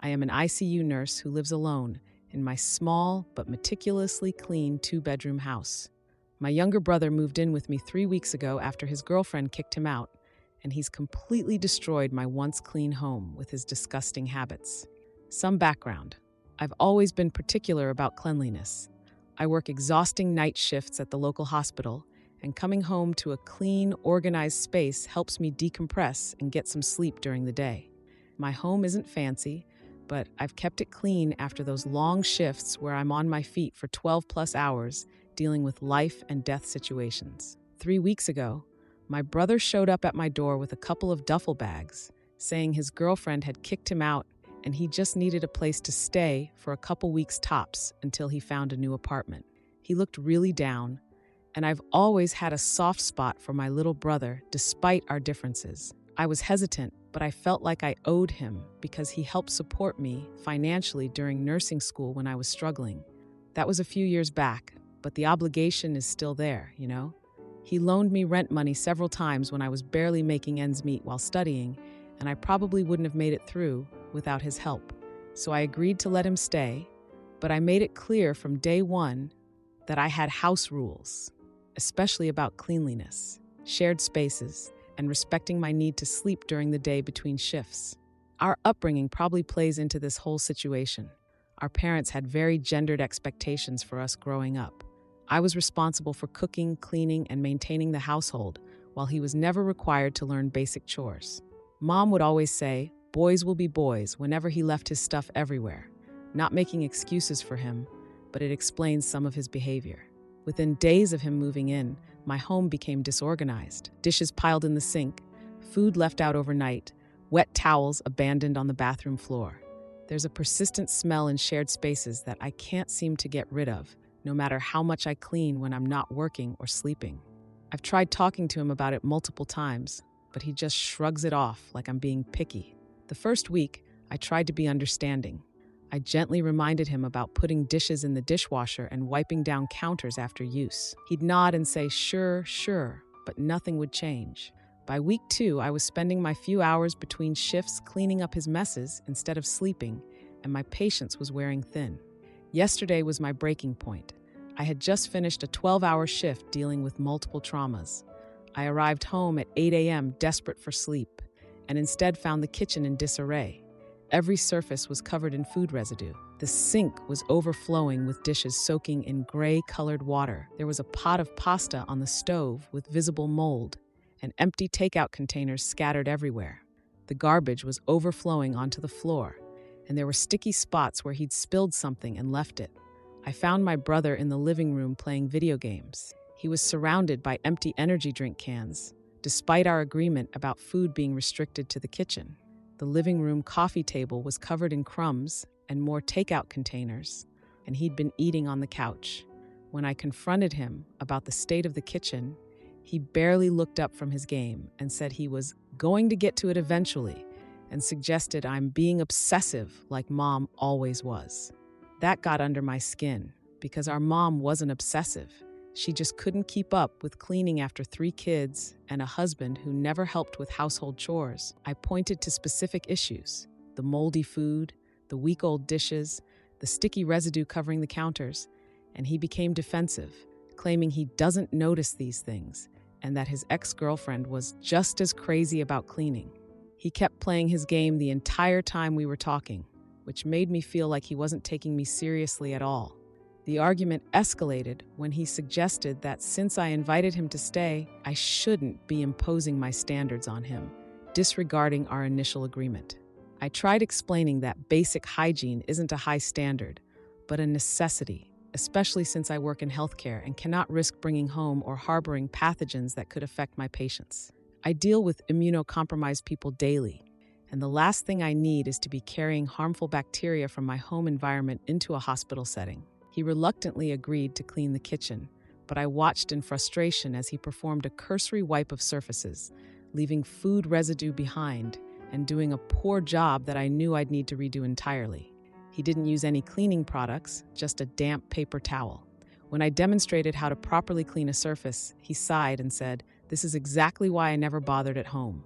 I am an ICU nurse who lives alone in my small but meticulously clean two-bedroom house. My younger brother moved in with me 3 weeks ago after his girlfriend kicked him out, and he's completely destroyed my once clean home with his disgusting habits. Some background. I've always been particular about cleanliness. I work exhausting night shifts at the local hospital, and coming home to a clean, organized space helps me decompress and get some sleep during the day. My home isn't fancy, but I've kept it clean after those long shifts where I'm on my feet for 12+ hours dealing with life and death situations. 3 weeks ago, my brother showed up at my door with a couple of duffel bags, saying his girlfriend had kicked him out and he just needed a place to stay for a couple weeks tops until he found a new apartment. He looked really down, and I've always had a soft spot for my little brother despite our differences. I was hesitant, but I felt like I owed him because he helped support me financially during nursing school when I was struggling. That was a few years back, but the obligation is still there, you know? He loaned me rent money several times when I was barely making ends meet while studying, and I probably wouldn't have made it through without his help. So I agreed to let him stay, but I made it clear from day one that I had house rules, especially about cleanliness, shared spaces, and respecting my need to sleep during the day between shifts. Our upbringing probably plays into this whole situation. Our parents had very gendered expectations for us growing up. I was responsible for cooking, cleaning, and maintaining the household, while he was never required to learn basic chores. Mom would always say, "Boys will be boys," whenever he left his stuff everywhere, not making excuses for him, but it explains some of his behavior. Within days of him moving in, my home became disorganized. Dishes piled in the sink, food left out overnight, wet towels abandoned on the bathroom floor. There's a persistent smell in shared spaces that I can't seem to get rid of, no matter how much I clean when I'm not working or sleeping. I've tried talking to him about it multiple times, but he just shrugs it off like I'm being picky. The first week, I tried to be understanding. I gently reminded him about putting dishes in the dishwasher and wiping down counters after use. He'd nod and say, sure, but nothing would change. By week 2, I was spending my few hours between shifts cleaning up his messes instead of sleeping, and my patience was wearing thin. Yesterday was my breaking point. I had just finished a 12-hour shift dealing with multiple traumas. I arrived home at 8 a.m. desperate for sleep, and instead found the kitchen in disarray. Every surface was covered in food residue. The sink was overflowing with dishes soaking in gray-colored water. There was a pot of pasta on the stove with visible mold, and empty takeout containers scattered everywhere. The garbage was overflowing onto the floor, and there were sticky spots where he'd spilled something and left it. I found my brother in the living room playing video games. He was surrounded by empty energy drink cans, despite our agreement about food being restricted to the kitchen. The living room coffee table was covered in crumbs and more takeout containers, and he'd been eating on the couch. When I confronted him about the state of the kitchen, he barely looked up from his game and said he was going to get to it eventually, and suggested I'm being obsessive like Mom always was. That got under my skin, because our mom wasn't obsessive. She just couldn't keep up with cleaning after 3 kids and a husband who never helped with household chores. I pointed to specific issues: the moldy food, the week-old dishes, the sticky residue covering the counters, and he became defensive, claiming he doesn't notice these things and that his ex-girlfriend was just as crazy about cleaning. He kept playing his game the entire time we were talking, which made me feel like he wasn't taking me seriously at all. The argument escalated when he suggested that since I invited him to stay, I shouldn't be imposing my standards on him, disregarding our initial agreement. I tried explaining that basic hygiene isn't a high standard, but a necessity, especially since I work in healthcare and cannot risk bringing home or harboring pathogens that could affect my patients. I deal with immunocompromised people daily, and the last thing I need is to be carrying harmful bacteria from my home environment into a hospital setting. He reluctantly agreed to clean the kitchen, but I watched in frustration as he performed a cursory wipe of surfaces, leaving food residue behind and doing a poor job that I knew I'd need to redo entirely. He didn't use any cleaning products, just a damp paper towel. When I demonstrated how to properly clean a surface, he sighed and said, "This is exactly why I never bothered at home.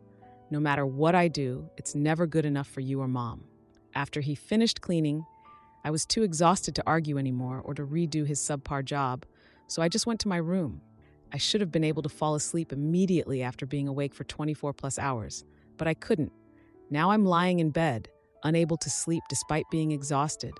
No matter what I do, it's never good enough for you or Mom." After he finished cleaning, I was too exhausted to argue anymore or to redo his subpar job, so I just went to my room. I should have been able to fall asleep immediately after being awake for 24 plus hours, but I couldn't. Now I'm lying in bed, unable to sleep despite being exhausted,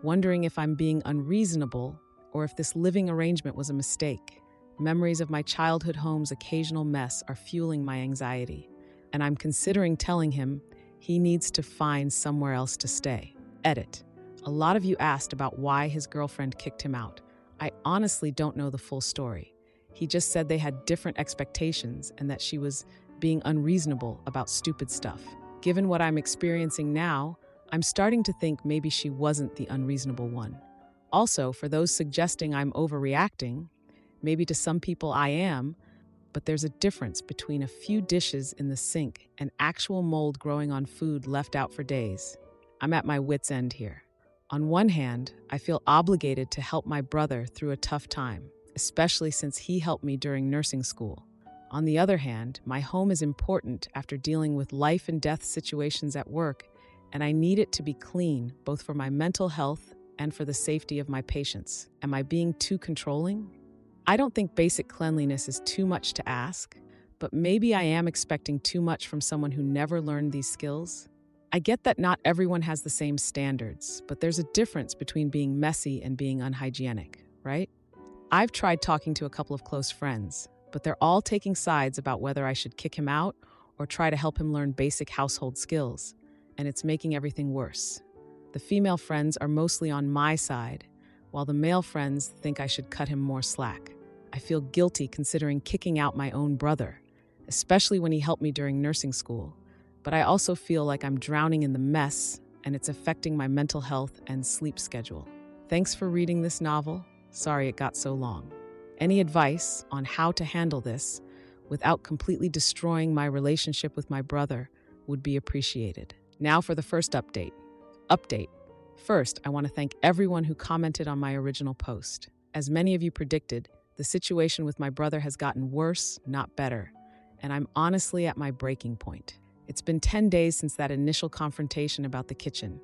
wondering if I'm being unreasonable or if this living arrangement was a mistake. Memories of my childhood home's occasional mess are fueling my anxiety, and I'm considering telling him he needs to find somewhere else to stay. Edit. A lot of you asked about why his girlfriend kicked him out. I honestly don't know the full story. He just said they had different expectations and that she was being unreasonable about stupid stuff. Given what I'm experiencing now, I'm starting to think maybe she wasn't the unreasonable one. Also, for those suggesting I'm overreacting, maybe to some people I am, but there's a difference between a few dishes in the sink and actual mold growing on food left out for days. I'm at my wit's end here. On one hand, I feel obligated to help my brother through a tough time, especially since he helped me during nursing school. On the other hand, my home is important after dealing with life and death situations at work, and I need it to be clean, both for my mental health and for the safety of my patients. Am I being too controlling? I don't think basic cleanliness is too much to ask, but maybe I am expecting too much from someone who never learned these skills. I get that not everyone has the same standards, but there's a difference between being messy and being unhygienic, right? I've tried talking to a couple of close friends, but they're all taking sides about whether I should kick him out or try to help him learn basic household skills, and it's making everything worse. The female friends are mostly on my side, while the male friends think I should cut him more slack. I feel guilty considering kicking out my own brother, especially when he helped me during nursing school, but I also feel like I'm drowning in the mess and it's affecting my mental health and sleep schedule. Thanks for reading this novel. Sorry it got so long. Any advice on how to handle this without completely destroying my relationship with my brother would be appreciated. Now for the first update. First, I want to thank everyone who commented on my original post. As many of you predicted, the situation with my brother has gotten worse, not better, and I'm honestly at my breaking point. It's been 10 days since that initial confrontation about the kitchen,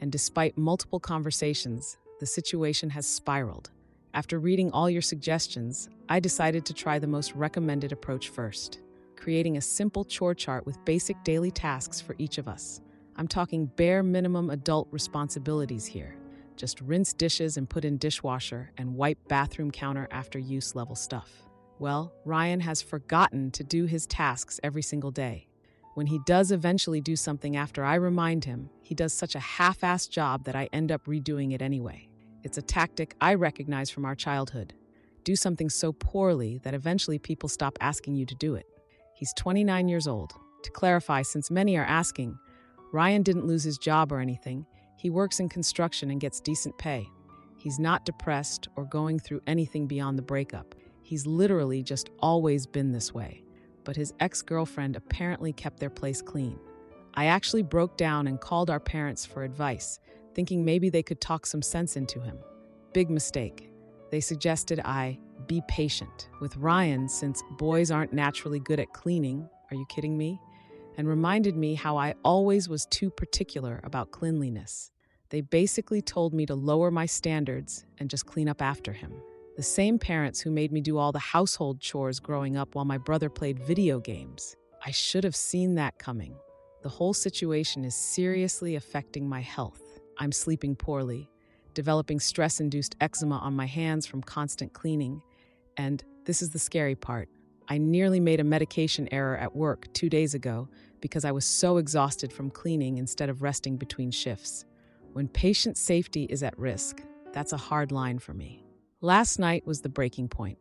and despite multiple conversations, the situation has spiraled. After reading all your suggestions, I decided to try the most recommended approach first, creating a simple chore chart with basic daily tasks for each of us. I'm talking bare minimum adult responsibilities here. Just rinse dishes and put in dishwasher and wipe bathroom counter after use level stuff. Well, Ryan has forgotten to do his tasks every single day. When he does eventually do something after I remind him, he does such a half-assed job that I end up redoing it anyway. It's a tactic I recognize from our childhood. Do something so poorly that eventually people stop asking you to do it. He's 29 years old. To clarify, since many are asking, Ryan didn't lose his job or anything. He works in construction and gets decent pay. He's not depressed or going through anything beyond the breakup. He's literally just always been this way. But his ex-girlfriend apparently kept their place clean. I actually broke down and called our parents for advice, thinking maybe they could talk some sense into him. Big mistake. They suggested I be patient with Ryan since boys aren't naturally good at cleaning. Are you kidding me? And reminded me how I always was too particular about cleanliness. They basically told me to lower my standards and just clean up after him. The same parents who made me do all the household chores growing up while my brother played video games. I should have seen that coming. The whole situation is seriously affecting my health. I'm sleeping poorly, developing stress-induced eczema on my hands from constant cleaning, and this is the scary part. I nearly made a medication error at work 2 days ago because I was so exhausted from cleaning instead of resting between shifts. When patient safety is at risk, that's a hard line for me. Last night was the breaking point.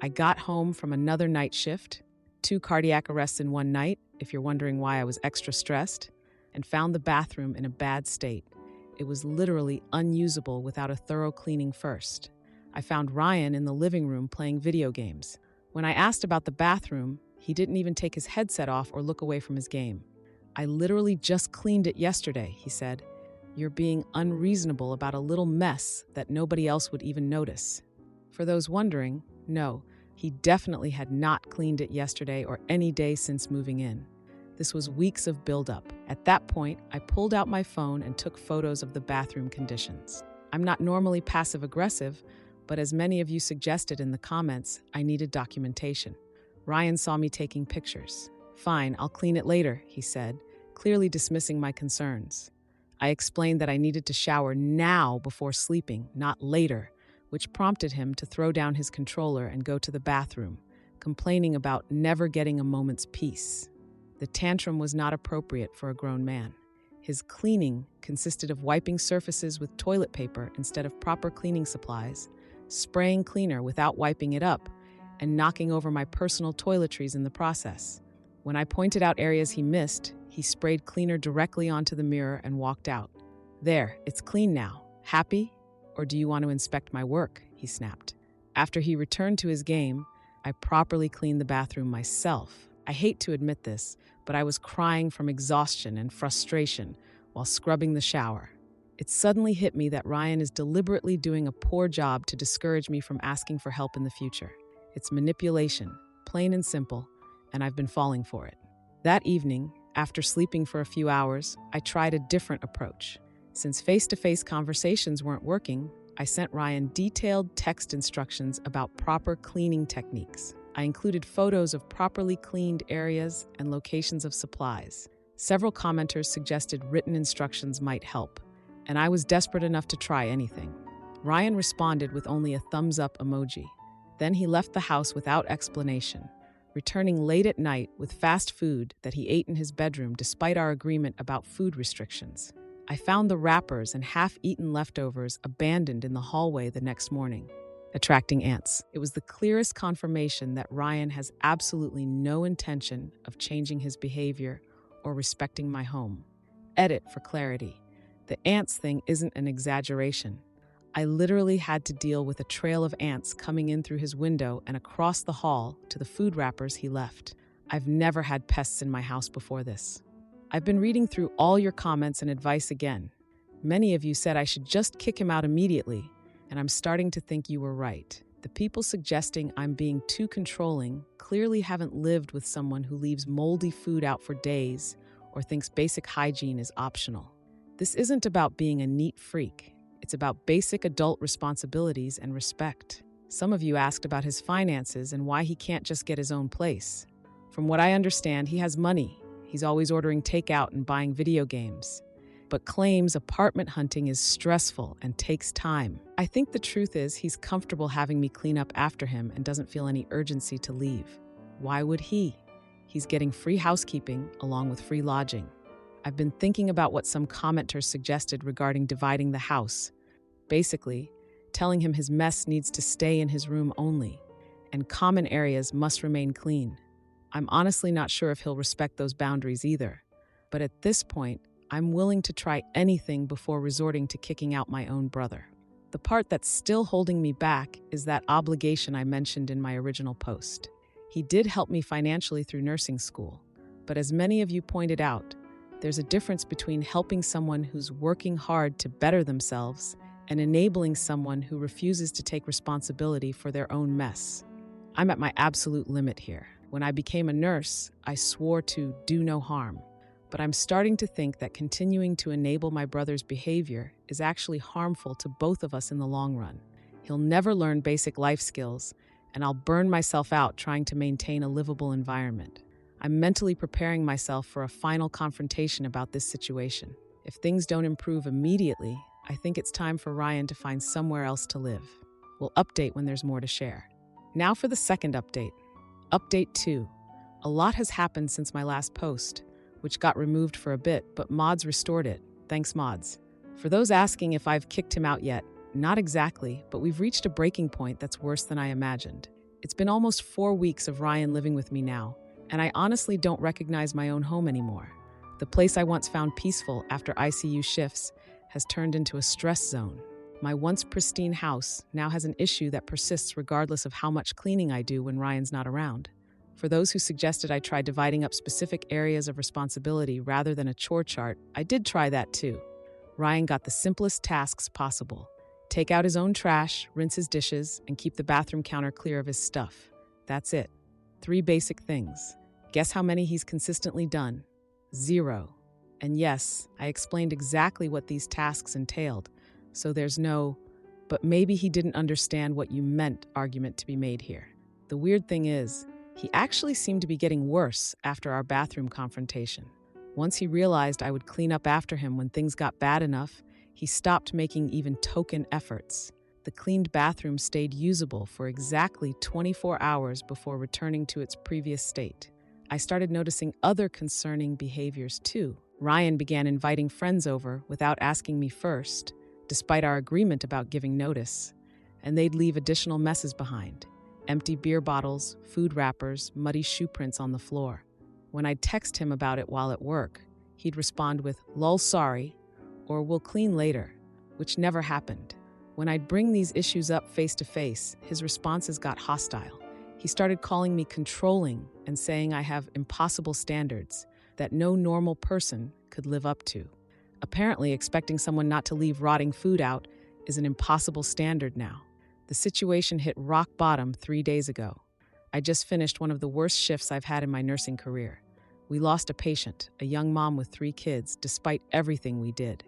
I got home from another night shift, 2 cardiac arrests in one night, if you're wondering why I was extra stressed, and found the bathroom in a bad state. It was literally unusable without a thorough cleaning first. I found Ryan in the living room playing video games. When I asked about the bathroom, he didn't even take his headset off or look away from his game. I literally just cleaned it yesterday, he said. You're being unreasonable about a little mess that nobody else would even notice. For those wondering, no, he definitely had not cleaned it yesterday or any day since moving in. This was weeks of buildup. At that point, I pulled out my phone and took photos of the bathroom conditions. I'm not normally passive-aggressive, but as many of you suggested in the comments, I needed documentation. Ryan saw me taking pictures. "Fine, I'll clean it later," he said, clearly dismissing my concerns. I explained that I needed to shower now before sleeping, not later, which prompted him to throw down his controller and go to the bathroom, complaining about never getting a moment's peace. The tantrum was not appropriate for a grown man. His cleaning consisted of wiping surfaces with toilet paper instead of proper cleaning supplies, spraying cleaner without wiping it up, and knocking over my personal toiletries in the process. When I pointed out areas he missed, he sprayed cleaner directly onto the mirror and walked out. "There, it's clean now. Happy? Or do you want to inspect my work?" he snapped. After he returned to his game, I properly cleaned the bathroom myself. I hate to admit this, but I was crying from exhaustion and frustration while scrubbing the shower. It suddenly hit me that Ryan is deliberately doing a poor job to discourage me from asking for help in the future. It's manipulation, plain and simple, and I've been falling for it. That evening, after sleeping for a few hours, I tried a different approach. Since face-to-face conversations weren't working, I sent Ryan detailed text instructions about proper cleaning techniques. I included photos of properly cleaned areas and locations of supplies. Several commenters suggested written instructions might help, and I was desperate enough to try anything. Ryan responded with only a thumbs-up emoji. Then he left the house without explanation, returning late at night with fast food that he ate in his bedroom despite our agreement about food restrictions. I found the wrappers and half-eaten leftovers abandoned in the hallway the next morning, attracting ants. It was the clearest confirmation that Ryan has absolutely no intention of changing his behavior or respecting my home. Edit for clarity. The ants thing isn't an exaggeration. I literally had to deal with a trail of ants coming in through his window and across the hall to the food wrappers he left. I've never had pests in my house before this. I've been reading through all your comments and advice again. Many of you said I should just kick him out immediately, and I'm starting to think you were right. The people suggesting I'm being too controlling clearly haven't lived with someone who leaves moldy food out for days or thinks basic hygiene is optional. This isn't about being a neat freak. It's about basic adult responsibilities and respect. Some of you asked about his finances and why he can't just get his own place. From what I understand, he has money. He's always ordering takeout and buying video games, but claims apartment hunting is stressful and takes time. I think the truth is he's comfortable having me clean up after him and doesn't feel any urgency to leave. Why would he? He's getting free housekeeping along with free lodging. I've been thinking about what some commenters suggested regarding dividing the house. Basically, telling him his mess needs to stay in his room only, and common areas must remain clean. I'm honestly not sure if he'll respect those boundaries either, but at this point, I'm willing to try anything before resorting to kicking out my own brother. The part that's still holding me back is that obligation I mentioned in my original post. He did help me financially through nursing school, but as many of you pointed out, there's a difference between helping someone who's working hard to better themselves and enabling someone who refuses to take responsibility for their own mess. I'm at my absolute limit here. When I became a nurse, I swore to do no harm, but I'm starting to think that continuing to enable my brother's behavior is actually harmful to both of us in the long run. He'll never learn basic life skills, and I'll burn myself out trying to maintain a livable environment. I'm mentally preparing myself for a final confrontation about this situation. If things don't improve immediately, I think it's time for Ryan to find somewhere else to live. We'll update when there's more to share. Now for the second update. Update 2. A lot has happened since my last post, which got removed for a bit, but mods restored it. Thanks, mods. For those asking if I've kicked him out yet, not exactly, but we've reached a breaking point that's worse than I imagined. It's been almost 4 weeks of Ryan living with me now, and I honestly don't recognize my own home anymore. The place I once found peaceful after ICU shifts has turned into a stress zone. My once pristine house now has an issue that persists regardless of how much cleaning I do when Ryan's not around. For those who suggested I try dividing up specific areas of responsibility rather than a chore chart, I did try that too. Ryan got the simplest tasks possible. Take out his own trash, rinse his dishes, and keep the bathroom counter clear of his stuff. That's it. 3 basic things. Guess how many he's consistently done? Zero. And yes, I explained exactly what these tasks entailed, so there's no, but maybe he didn't understand what you meant argument to be made here. The weird thing is, he actually seemed to be getting worse after our bathroom confrontation. Once he realized I would clean up after him when things got bad enough, he stopped making even token efforts. The cleaned bathroom stayed usable for exactly 24 hours before returning to its previous state. I started noticing other concerning behaviors too. Ryan began inviting friends over without asking me first, despite our agreement about giving notice, and they'd leave additional messes behind. Empty beer bottles, food wrappers, muddy shoe prints on the floor. When I'd text him about it while at work, he'd respond with, "Lol, sorry," or "we'll clean later," which never happened. When I'd bring these issues up face to face, his responses got hostile. He started calling me controlling and saying I have impossible standards that no normal person could live up to. Apparently, expecting someone not to leave rotting food out is an impossible standard now. The situation hit rock bottom 3 days ago. I just finished one of the worst shifts I've had in my nursing career. We lost a patient, a young mom with 3 kids, despite everything we did.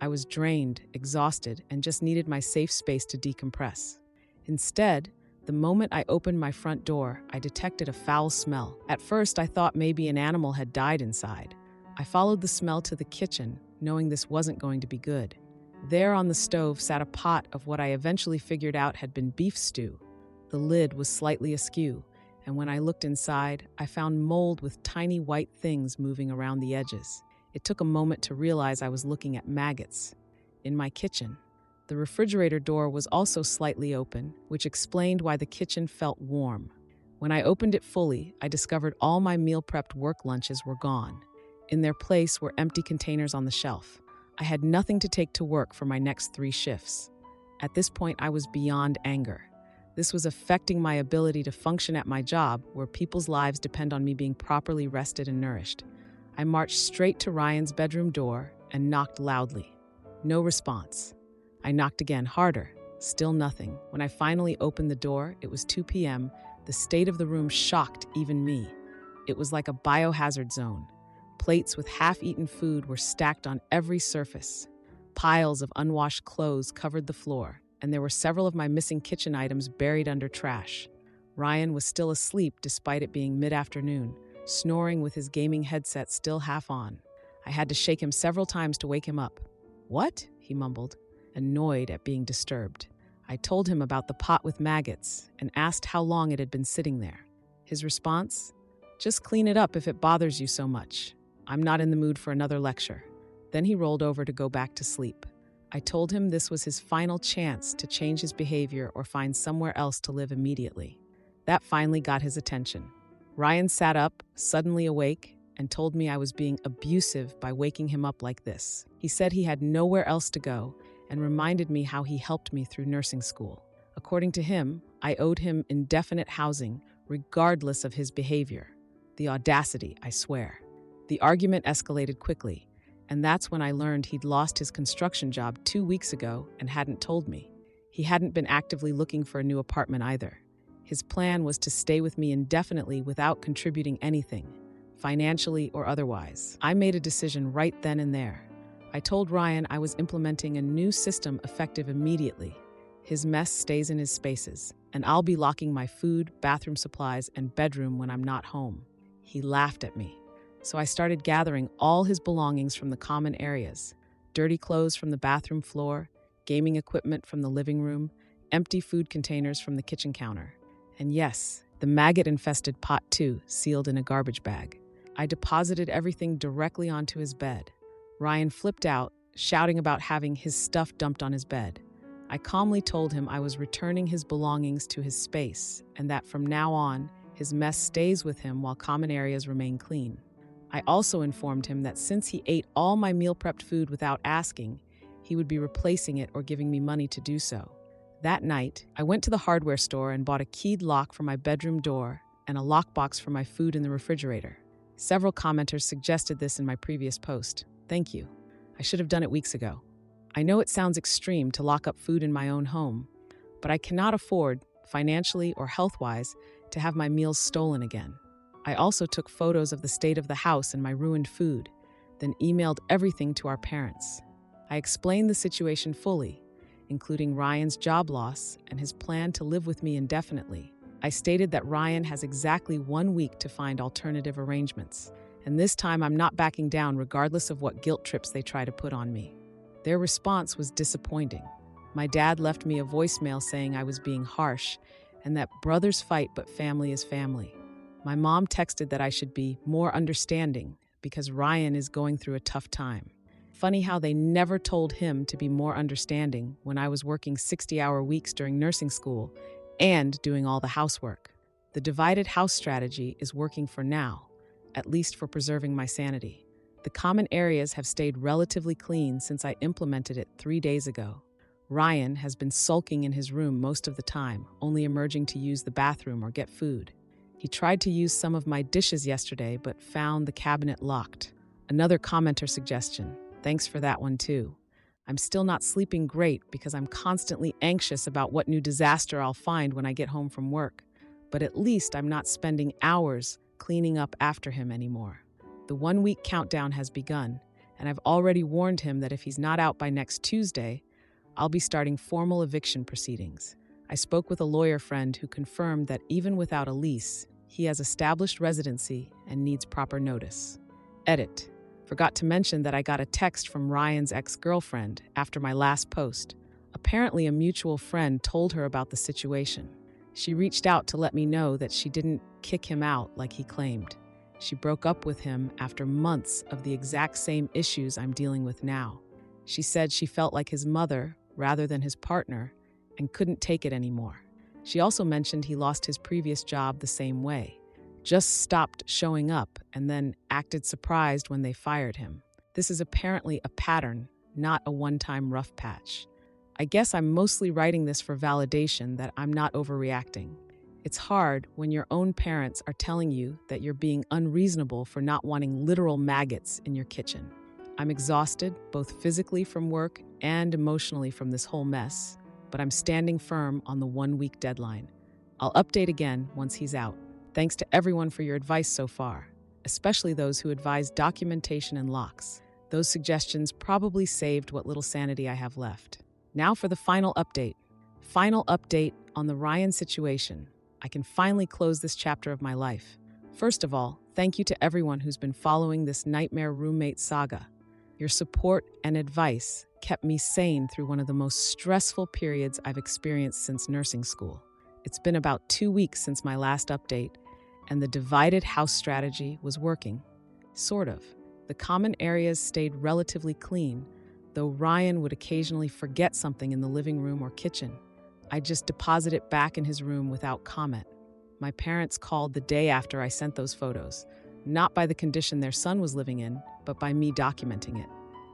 I was drained, exhausted, and just needed my safe space to decompress. Instead, the moment I opened my front door, I detected a foul smell. At first, I thought maybe an animal had died inside. I followed the smell to the kitchen, knowing this wasn't going to be good. There on the stove sat a pot of what I eventually figured out had been beef stew. The lid was slightly askew, and when I looked inside, I found mold with tiny white things moving around the edges. It took a moment to realize I was looking at maggots. In my kitchen, the refrigerator door was also slightly open, which explained why the kitchen felt warm. When I opened it fully, I discovered all my meal-prepped work lunches were gone. In their place were empty containers on the shelf. I had nothing to take to work for my next 3 shifts. At this point, I was beyond anger. This was affecting my ability to function at my job, where people's lives depend on me being properly rested and nourished. I marched straight to Ryan's bedroom door and knocked loudly. No response. I knocked again, harder. Still nothing. When I finally opened the door, it was 2 p.m. The state of the room shocked even me. It was like a biohazard zone. Plates with half-eaten food were stacked on every surface. Piles of unwashed clothes covered the floor, and there were several of my missing kitchen items buried under trash. Ryan was still asleep despite it being mid-afternoon, snoring with his gaming headset still half on. I had to shake him several times to wake him up. "What?" he mumbled, annoyed at being disturbed. I told him about the pot with maggots and asked how long it had been sitting there. His response? "Just clean it up if it bothers you so much. I'm not in the mood for another lecture." Then he rolled over to go back to sleep. I told him this was his final chance to change his behavior or find somewhere else to live immediately. That finally got his attention. Ryan sat up, suddenly awake, and told me I was being abusive by waking him up like this. He said he had nowhere else to go and reminded me how he helped me through nursing school. According to him, I owed him indefinite housing regardless of his behavior. The audacity, I swear. The argument escalated quickly, and that's when I learned he'd lost his construction job 2 weeks ago and hadn't told me. He hadn't been actively looking for a new apartment either. His plan was to stay with me indefinitely without contributing anything, financially or otherwise. I made a decision right then and there. I told Ryan I was implementing a new system effective immediately. His mess stays in his spaces, and I'll be locking my food, bathroom supplies, and bedroom when I'm not home. He laughed at me. So I started gathering all his belongings from the common areas: dirty clothes from the bathroom floor, gaming equipment from the living room, empty food containers from the kitchen counter. And yes, the maggot-infested pot too, sealed in a garbage bag. I deposited everything directly onto his bed. Ryan flipped out, shouting about having his stuff dumped on his bed. I calmly told him I was returning his belongings to his space and that from now on, his mess stays with him while common areas remain clean. I also informed him that since he ate all my meal-prepped food without asking, he would be replacing it or giving me money to do so. That night, I went to the hardware store and bought a keyed lock for my bedroom door and a lockbox for my food in the refrigerator. Several commenters suggested this in my previous post. Thank you. I should have done it weeks ago. I know it sounds extreme to lock up food in my own home, but I cannot afford, financially or health-wise, to have my meals stolen again. I also took photos of the state of the house and my ruined food, then emailed everything to our parents. I explained the situation fully, including Ryan's job loss and his plan to live with me indefinitely. I stated that Ryan has exactly 1 week to find alternative arrangements, and this time I'm not backing down regardless of what guilt trips they try to put on me. Their response was disappointing. My dad left me a voicemail saying I was being harsh and that brothers fight but family is family. My mom texted that I should be more understanding because Ryan is going through a tough time. Funny how they never told him to be more understanding when I was working 60-hour weeks during nursing school and doing all the housework. The divided house strategy is working for now, at least for preserving my sanity. The common areas have stayed relatively clean since I implemented it 3 days ago. Ryan has been sulking in his room most of the time, only emerging to use the bathroom or get food. He tried to use some of my dishes yesterday, but found the cabinet locked. Another commenter suggestion. Thanks for that one too. I'm still not sleeping great because I'm constantly anxious about what new disaster I'll find when I get home from work. But at least I'm not spending hours cleaning up after him anymore. The 1-week countdown has begun, and I've already warned him that if he's not out by next Tuesday, I'll be starting formal eviction proceedings. I spoke with a lawyer friend who confirmed that even without a lease, he has established residency and needs proper notice. Edit. Forgot to mention that I got a text from Ryan's ex-girlfriend after my last post. Apparently, a mutual friend told her about the situation. She reached out to let me know that she didn't kick him out like he claimed. She broke up with him after months of the exact same issues I'm dealing with now. She said she felt like his mother rather than his partner and couldn't take it anymore. She also mentioned he lost his previous job the same way. Just stopped showing up and then acted surprised when they fired him. This is apparently a pattern, not a one-time rough patch. I guess I'm mostly writing this for validation that I'm not overreacting. It's hard when your own parents are telling you that you're being unreasonable for not wanting literal maggots in your kitchen. I'm exhausted, both physically from work and emotionally from this whole mess, but I'm standing firm on the 1-week deadline. I'll update again once he's out. Thanks to everyone for your advice so far, especially those who advised documentation and locks. Those suggestions probably saved what little sanity I have left. Now for the final update. Final update on the Ryan situation. I can finally close this chapter of my life. First of all, thank you to everyone who's been following this nightmare roommate saga. Your support and advice kept me sane through one of the most stressful periods I've experienced since nursing school. It's been about 2 weeks since my last update, and the divided house strategy was working. Sort of. The common areas stayed relatively clean, though Ryan would occasionally forget something in the living room or kitchen. I'd just deposit it back in his room without comment. My parents called the day after I sent those photos, not by the condition their son was living in, but by me documenting it.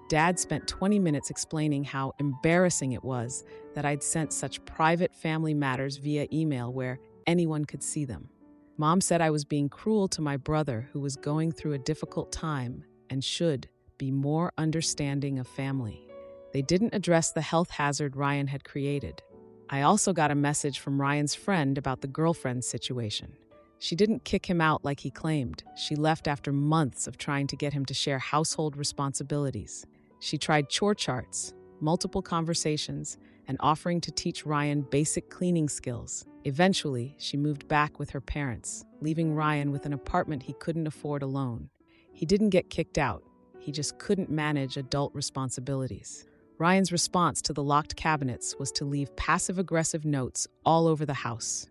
Dad spent 20 minutes explaining how embarrassing it was that I'd sent such private family matters via email where anyone could see them. Mom said I was being cruel to my brother who was going through a difficult time and should be more understanding of family. They didn't address the health hazard Ryan had created. I also got a message from Ryan's friend about the girlfriend situation. She didn't kick him out like he claimed. She left after months of trying to get him to share household responsibilities. She tried chore charts, multiple conversations, and offering to teach Ryan basic cleaning skills. Eventually, she moved back with her parents, leaving Ryan with an apartment he couldn't afford alone. He didn't get kicked out. He just couldn't manage adult responsibilities. Ryan's response to the locked cabinets was to leave passive-aggressive notes all over the house.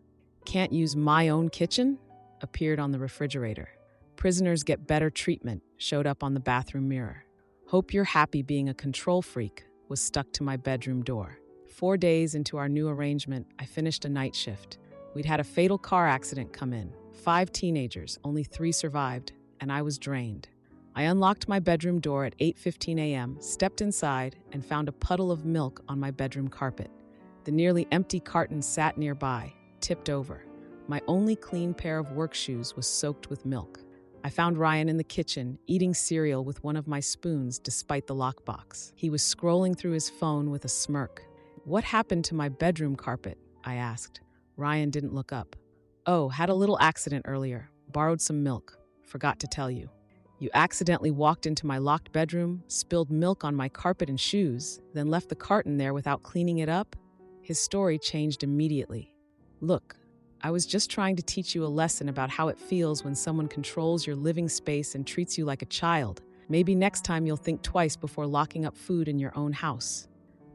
"Can't use my own kitchen?" appeared on the refrigerator. "Prisoners get better treatment," showed up on the bathroom mirror. "Hope you're happy being a control freak," was stuck to my bedroom door. 4 days into our new arrangement, I finished a night shift. We'd had a fatal car accident come in. 5 teenagers, only 3 survived, and I was drained. I unlocked my bedroom door at 8:15 a.m., stepped inside, and found a puddle of milk on my bedroom carpet. The nearly empty carton sat nearby, tipped over. My only clean pair of work shoes was soaked with milk. I found Ryan in the kitchen, eating cereal with one of my spoons despite the lockbox. He was scrolling through his phone with a smirk. "What happened to my bedroom carpet?" I asked. Ryan didn't look up. "Oh, had a little accident earlier. borrowed some milk. Forgot to tell you. You accidentally walked into my locked bedroom, spilled milk on my carpet and shoes, then left the carton there without cleaning it up? His story changed immediately. Look, I was just trying to teach you a lesson about how it feels when someone controls your living space and treats you like a child. Maybe next time you'll think twice before locking up food in your own house.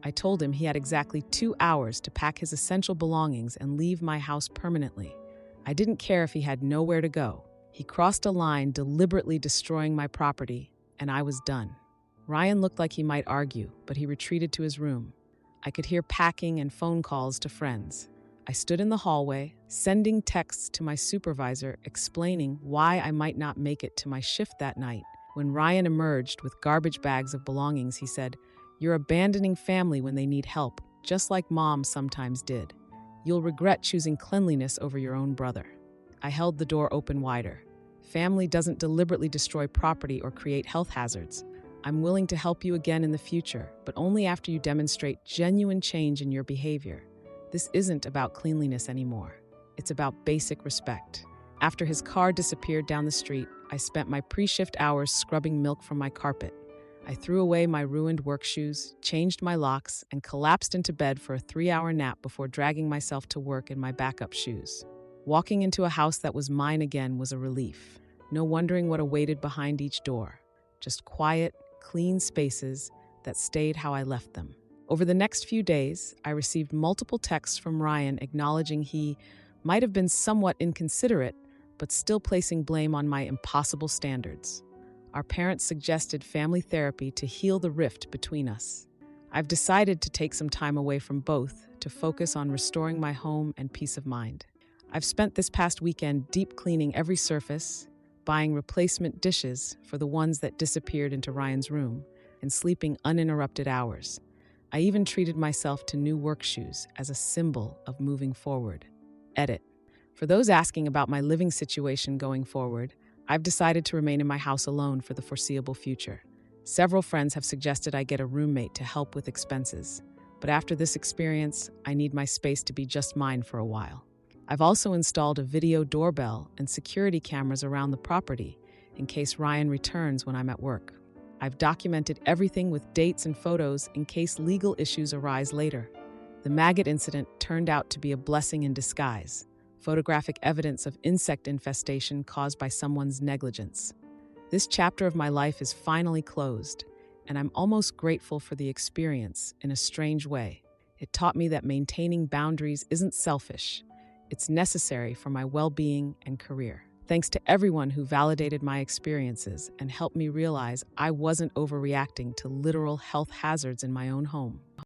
I told him he had exactly 2 hours to pack his essential belongings and leave my house permanently. I didn't care if he had nowhere to go. He crossed a line, deliberately destroying my property, and I was done. Ryan looked like he might argue, but he retreated to his room. I could hear packing and phone calls to friends. I stood in the hallway, sending texts to my supervisor explaining why I might not make it to my shift that night. When Ryan emerged with garbage bags of belongings, he said, "You're abandoning family when they need help, just like Mom sometimes did. You'll regret choosing cleanliness over your own brother." I held the door open wider. Family doesn't deliberately destroy property or create health hazards. I'm willing to help you again in the future, but only after you demonstrate genuine change in your behavior. This isn't about cleanliness anymore. It's about basic respect. After his car disappeared down the street, I spent my pre-shift hours scrubbing milk from my carpet. I threw away my ruined work shoes, changed my locks, and collapsed into bed for a 3-hour nap before dragging myself to work in my backup shoes. Walking into a house that was mine again was a relief. No wondering what awaited behind each door. Just quiet, clean spaces that stayed how I left them. Over the next few days, I received multiple texts from Ryan acknowledging he might have been somewhat inconsiderate, but still placing blame on my impossible standards. Our parents suggested family therapy to heal the rift between us. I've decided to take some time away from both to focus on restoring my home and peace of mind. I've spent this past weekend deep cleaning every surface, buying replacement dishes for the ones that disappeared into Ryan's room, and sleeping uninterrupted hours. I even treated myself to new work shoes as a symbol of moving forward. Edit. For those asking about my living situation going forward, I've decided to remain in my house alone for the foreseeable future. Several friends have suggested I get a roommate to help with expenses, but after this experience, I need my space to be just mine for a while. I've also installed a video doorbell and security cameras around the property in case Ryan returns when I'm at work. I've documented everything with dates and photos in case legal issues arise later. The maggot incident turned out to be a blessing in disguise, photographic evidence of insect infestation caused by someone's negligence. This chapter of my life is finally closed, and I'm almost grateful for the experience in a strange way. It taught me that maintaining boundaries isn't selfish. It's necessary for my well-being and career. Thanks to everyone who validated my experiences and helped me realize I wasn't overreacting to literal health hazards in my own home.